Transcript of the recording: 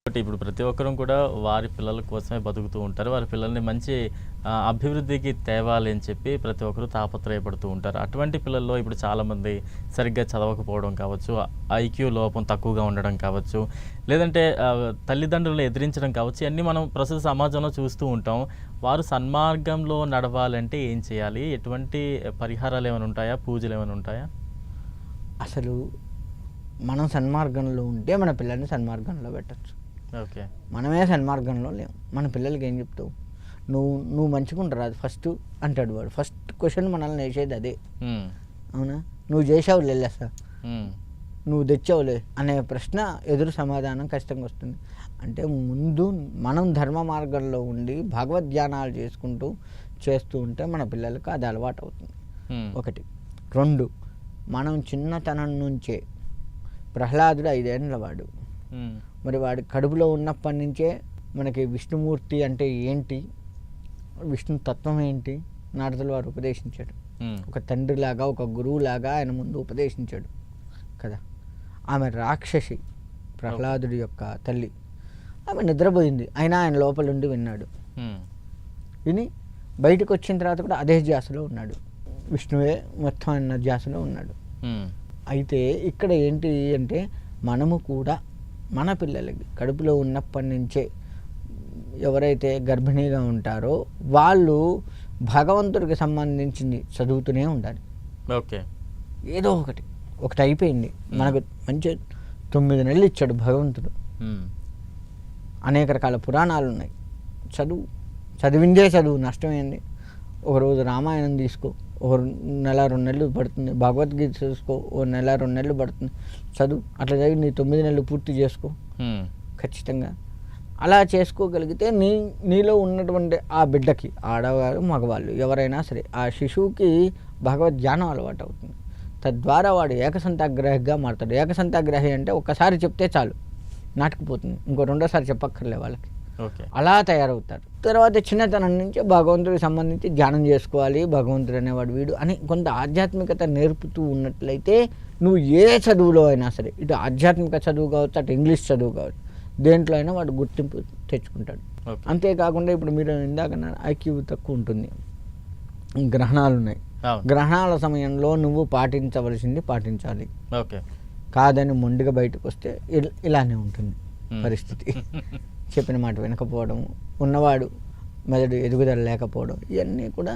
But ఇప్పుడు ప్రతి ఒక్కరం కూడా వారి పిల్లల కోసమే బతుకుతూ ఉంటారు. వారి పిల్లల్ని మంచి అభివృద్ధికి తేవాలి అని చెప్పి ప్రతి ఒక్కరు తాపత్రయపడుతూ ఉంటారు. అటువంటి పిల్లల్లో ఇప్పుడు చాలామంది సరిగ్గా చదవకపోవడం కావచ్చు, ఐక్యూ లోపం తక్కువగా ఉండడం కావచ్చు, లేదంటే తల్లిదండ్రులను ఎదిరించడం కావచ్చు, ఇవన్నీ మనం ప్రస్తుత సమాజంలో చూస్తూ ఉంటాం. వారు సన్మార్గంలో నడవాలంటే ఏం చేయాలి? ఎటువంటి పరిహారాలు ఏమైనా ఉంటాయా? పూజలు ఏమైనా ఉంటాయా? అసలు మనం సన్మార్గంలో ఉంటే మన పిల్లల్ని సన్మార్గంలో పెట్టచ్చు. ఓకే. మనమే సన్మార్గంలో లేము. మన పిల్లలకి ఏం చెప్తావు? నువ్వు మంచిగుంటారా అది ఫస్ట్ అంటాడు వాడు. ఫస్ట్ క్వశ్చన్ మనల్ని వేసేది అదే. అవునా? నువ్వు చేసావులే లెస్స, నువ్వు తెచ్చావులే అనే ప్రశ్న ఎదురు సమాధానం ఖచ్చితంగా వస్తుంది. అంటే ముందు మనం ధర్మ మార్గంలో ఉండి భగవద్ధ్యానాలు చేస్తూ ఉంటే మన పిల్లలకు అది అలవాటు అవుతుంది. ఒకటి. రెండు, మనం చిన్నతనం నుంచే ప్రహ్లాదుడు 5 ఏళ్ళ వాడు. మరి వాడి కడుపులో ఉన్నప్పటి నుంచే మనకి విష్ణుమూర్తి అంటే ఏంటి, విష్ణు తత్వం ఏంటి నారదుల వారు ఉపదేశించాడు. ఒక తండ్రిలాగా, ఒక గురువులాగా ఆయన ముందు ఉపదేశించాడు కదా. ఆమె రాక్షసి, ప్రహ్లాదుడి యొక్క తల్లి. ఆమె నిద్రపోయింది, అయినా ఆయన లోపలుండి విన్నాడు. విని బయటకు వచ్చిన తర్వాత కూడా అదే ధ్యాసలో ఉన్నాడు. విష్ణువే మొత్తం అన్న ధ్యాసలో ఉన్నాడు. అయితే ఇక్కడ ఏంటి అంటే మనము కూడా మన పిల్లలకి కడుపులో ఉన్నప్పటి నుంచే ఎవరైతే గర్భిణీగా ఉంటారో వాళ్ళు భగవంతుడికి సంబంధించింది చదువుతూనే ఉండాలి. ఓకే. ఏదో ఒకటి అయిపోయింది. మనకు మంచి 9 నెలలు ఇచ్చాడు భగవంతుడు. అనేక రకాల పురాణాలు ఉన్నాయి. చదివిందే చదువు, నష్టమైంది. ఒకరోజు రామాయణం తీసుకో, ఒక నెల 2 నెలలు పడుతుంది. భగవద్గీత చూసుకో, ఓ నెల 2 నెలలు పడుతుంది. చదువు అట్లా చదివి నీ 9 నెలలు పూర్తి చేసుకో ఖచ్చితంగా. అలా చేసుకోగలిగితే నీలో ఉన్నటువంటి ఆ బిడ్డకి, ఆడవారు మగవాళ్ళు ఎవరైనా సరే, ఆ శిశువుకి భగవద్ధ్యానం అలవాటు అవుతుంది. తద్వారా వాడు ఏకసంతాగ్రహిగా మారుతాడు. ఏకసంతాగ్రహి అంటే ఒక్కసారి చెప్తే చాలు, నాటుకుపోతుంది. ఇంకో రెండోసారి చెప్పక్కర్లే వాళ్ళకి. అలా తయారవుతారు. తర్వాత చిన్నతనం నుంచి భగవంతుడికి సంబంధించి ధ్యానం చేసుకోవాలి, భగవంతుడు అనేవాడు వీడు అని కొంత ఆధ్యాత్మికత నేర్పుతూ ఉన్నట్లయితే నువ్వు ఏ చదువులో అయినా సరే, ఇటు ఆధ్యాత్మిక చదువు కావచ్చు, అటు ఇంగ్లీష్ చదువు కావచ్చు, దేంట్లో అయినా వాడు గుర్తింపు తెచ్చుకుంటాడు. అంతేకాకుండా ఇప్పుడు మీరు ఇందాక ఐక్యూ తక్కువ ఉంటుంది, గ్రహణాలు ఉన్నాయి. గ్రహణాల సమయంలో నువ్వు పాటించవలసింది పాటించాలి. కాదని మొండిగా బయటకు వస్తే ఇలానే ఉంటుంది పరిస్థితి. చెప్పిన మాట వినకపోవడం, ఉన్నవాడు మెదడు ఎదుగుదల లేకపోవడం, ఇవన్నీ కూడా